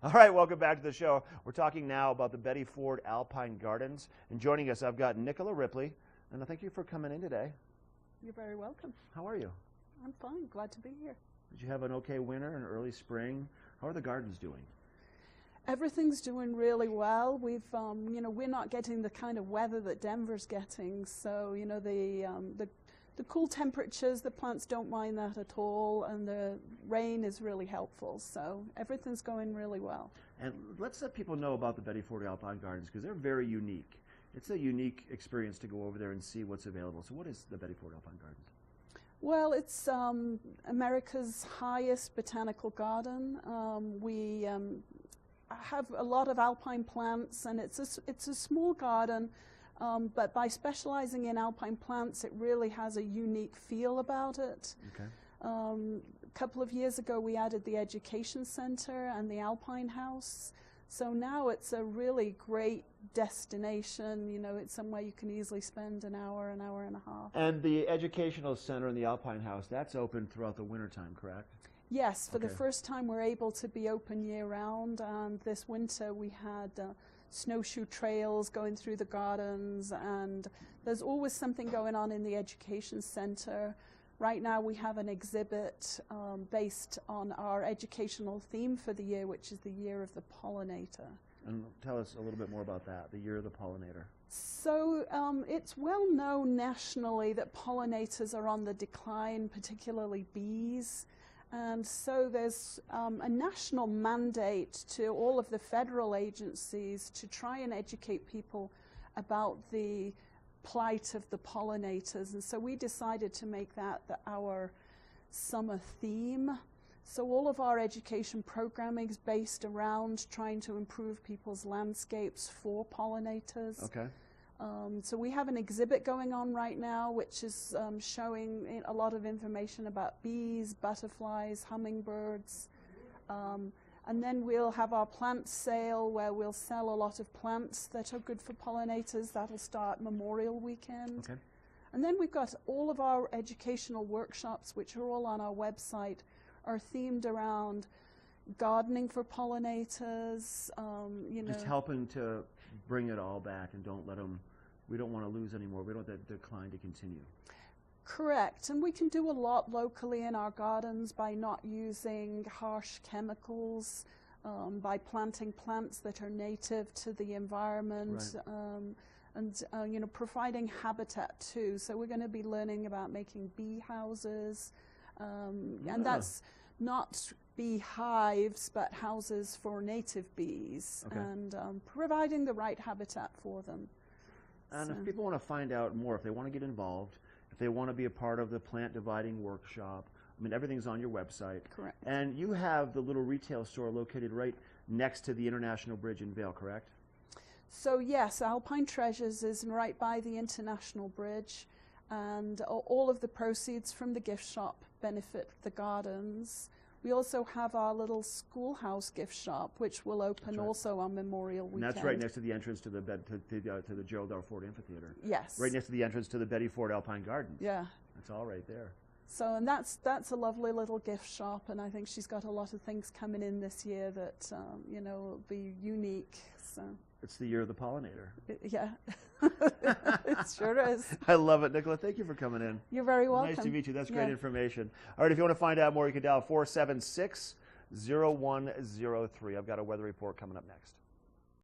All right, welcome back to the show. We're talking now about the Betty Ford Alpine Gardens. And joining us, I've got Nicola Ripley. And thank you for coming in today. You're very welcome. How are you? I'm fine. Glad to be here. Did you have an okay winter and early spring? How are the gardens doing? Everything's doing really well. We've, we're not getting the kind of weather that Denver's getting. So, the cool temperatures, the plants don't mind that at all, and the rain is really helpful. So everything's going really well. And let's let people know about the Betty Ford Alpine Gardens, because they're very unique. It's a unique experience to go over there and see what's available. So what is the Betty Ford Alpine Gardens? Well, it's America's highest botanical garden. We have a lot of alpine plants, and it's a small garden. But by specializing in alpine plants, it really has a unique feel about it. Okay. A couple of years ago, we added the Education Center and the Alpine House. So now it's a really great destination. You know, it's somewhere you can easily spend an hour and a half. And the Educational Center and the Alpine House, that's open throughout the wintertime, correct? Yes, for the first time we're able to be open year-round. And this winter we had snowshoe trails going through the gardens, and there's always something going on in the Education Center. Right now we have an exhibit based on our educational theme for the year, which is the Year of the Pollinator. And tell us a little bit more about that, the Year of the Pollinator. So it's well known nationally that pollinators are on the decline, particularly bees. And so there's a national mandate to all of the federal agencies to try and educate people about the plight of the pollinators. And so we decided to make that our summer theme. So all of our education programming is based around trying to improve people's landscapes for pollinators. Okay. So we have an exhibit going on right now, which is showing a lot of information about bees, butterflies, hummingbirds. And then we'll have our plant sale where we'll sell a lot of plants that are good for pollinators. That'll start Memorial Weekend. Okay. And then we've got all of our educational workshops, which are all on our website, are themed around gardening for pollinators. Just helping to bring it all back and don't let them, we don't want to lose anymore. We don't want that decline to continue. Correct, and we can do a lot locally in our gardens by not using harsh chemicals, by planting plants that are native to the environment, right. And providing habitat too. So we're going to be learning about making bee houses, and that's not bee hives, but houses for native bees, okay. And providing the right habitat for them. And if people want to find out more, if they want to get involved, if they want to be a part of the plant dividing workshop, I mean, everything's on your website. Correct. And you have the little retail store located right next to the International Bridge in Vail, correct? So yes, Alpine Treasures is right by the International Bridge, and all of the proceeds from the gift shop benefit the gardens. We also have our little schoolhouse gift shop, which will open also on Memorial Weekend. And that's right next to the entrance to the to the Gerald R. Ford Amphitheater. Yes. Right next to the entrance to the Betty Ford Alpine Gardens. Yeah. It's all right there. So, and that's a lovely little gift shop, and I think she's got a lot of things coming in this year that will be unique. So. It's the Year of the Pollinator. Yeah, it sure is. I love it, Nicola. Thank you for coming in. You're very welcome. Nice to meet you. That's great information. All right, if you want to find out more, you can dial 476-0103. I've got a weather report coming up next.